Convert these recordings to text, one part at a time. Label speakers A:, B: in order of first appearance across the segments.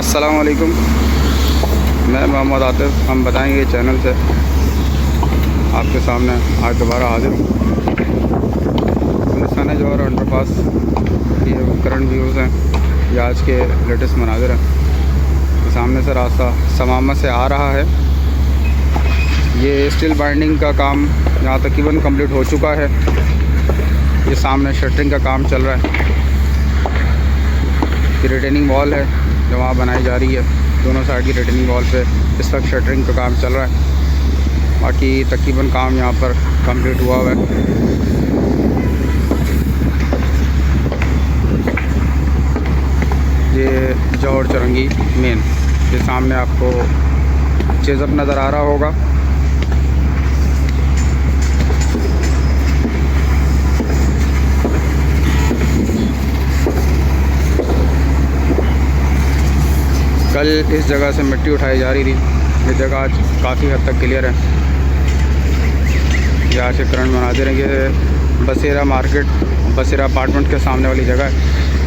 A: अस्सलाम वालेकुम, मैं मोहम्मद आतिफ़। हम बताएंगे चैनल से आपके सामने आज दोबारा हाजिर हूँ। गुलिस्तान जौहर अंडरपास ये करंट व्यूज़ हैं, ये आज के लेटेस्ट मनाज़िर हैं। सामने से रास्ता समामा से आ रहा है। ये स्टील बाइंडिंग का काम यहाँ तकरीबन कंप्लीट हो चुका है। ये सामने शटरिंग का काम चल रहा है। ये रिटेनिंग वॉल है जो वहाँ बनाई जा रही है। दोनों साइड की रिटेनिंग वॉल पे इस वक्त शटरिंग का काम चल रहा है। बाकी तकरीबन काम यहाँ पर कंप्लीट हुआ है। ये जौहर चौरंगी मेन, ये सामने आपको चेज़अप नज़र आ रहा होगा। कल इस जगह से मिट्टी उठाई जा रही थी। ये जगह आज काफ़ी हद तक क्लियर है। ये आज के करंट मनाज़िर हैं। ये बसेरा मार्केट, बसेरा अपार्टमेंट के सामने वाली जगह है।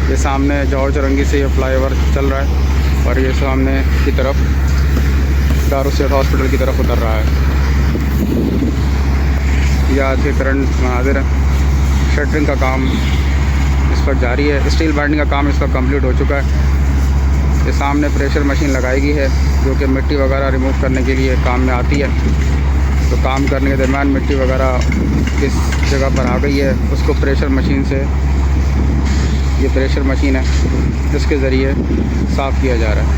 A: ये सामने जौहर चौरंगी से ये फ्लाईओवर चल रहा है और ये सामने की तरफ दारू सेठ हॉस्पिटल की तरफ उतर रहा है। ये आज के करंट मनाज़िर हैं। शटरिंग का काम इस वक्त जारी है। स्टील बाइंडिंग का काम इस वक्त कम्प्लीट हो चुका है। ये सामने प्रेशर मशीन लगाई गई है जो कि मिट्टी वगैरह रिमूव करने के लिए काम में आती है। तो काम करने के दरमियान मिट्टी वगैरह किस जगह पर आ गई है उसको प्रेशर मशीन से, ये प्रेशर मशीन है, इसके ज़रिए साफ़ किया जा रहा है।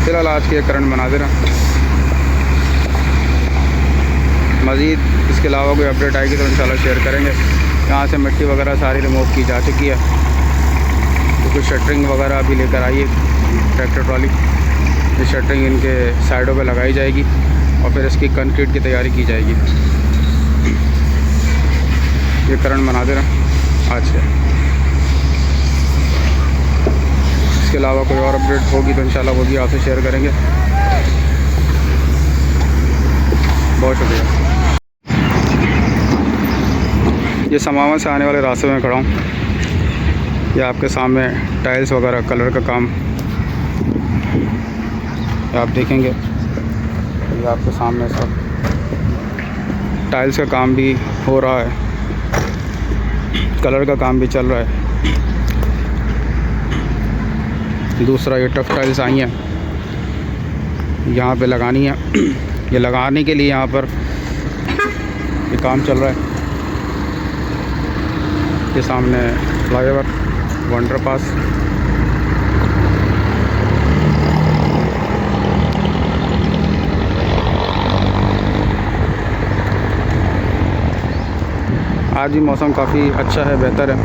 A: फ़िलहाल आज के करंट मनाज़िर हैं। मज़ीद इसके अलावा कोई अपडेट आएगी तो इंशाल्लाह शेयर करेंगे। यहाँ से मिट्टी वगैरह सारी रिमूव की जा चुकी है। तो कुछ शटरिंग वगैरह अभी लेकर आई है ट्रैक्टर ट्रॉली। ये शटरिंग इनके साइडों पे लगाई जाएगी और फिर इसकी कंक्रीट की तैयारी की जाएगी। ये करंट मनाज़िर हैं आज से। इसके अलावा कोई और अपडेट होगी तो इंशाल्लाह वो भी आपसे शेयर करेंगे। बहुत शुक्रिया। ये समामा से आने वाले रास्ते में खड़ा हूँ। ये आपके सामने टाइल्स वगैरह कलर का काम आप देखेंगे। ये आपके सामने सब टाइल्स का काम भी हो रहा है, कलर का काम भी चल रहा है। दूसरा ये टफ टाइल्स आई हैं, यहाँ पे लगानी है। ये लगाने के लिए यहाँ पर ये काम चल रहा है। के सामने फ्लाईओवर अंडरपास, आज भी मौसम काफ़ी अच्छा है, बेहतर है।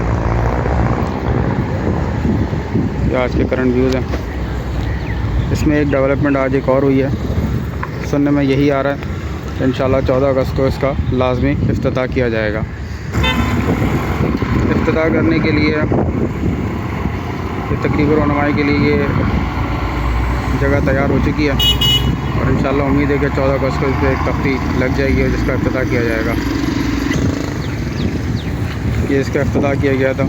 A: ये आज के करंट व्यूज़ हैं। इसमें एक डेवलपमेंट आज एक और हुई है, सुनने में यही आ रहा है। इंशाल्लाह 14 अगस्त को इसका लाजमी इफ्तिताह किया जाएगा। इफ्तिताह करने के लिए तकरीबन रौनमाई के लिए ये जगह तैयार हो चुकी है और इंशाल्लाह उम्मीद है कि 14 अगस्त को इस पर एक तख्ती लग जाएगी और जिसका इफ्तिताह किया जाएगा। ये इसका इफ्तिताह किया गया था।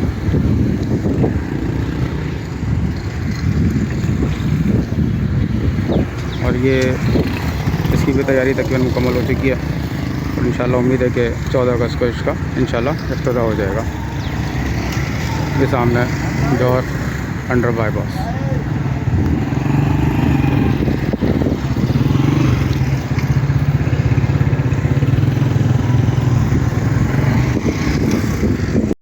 A: और ये इसकी भी तैयारी तकरीबन मुकम्मल हो चुकी है और इंशाल्लाह उम्मीद है कि 14 अगस्त को इसका इंशाल्लाह इफ्तिताह हो जाएगा। ये सामने जौहर अंडर बाईपास।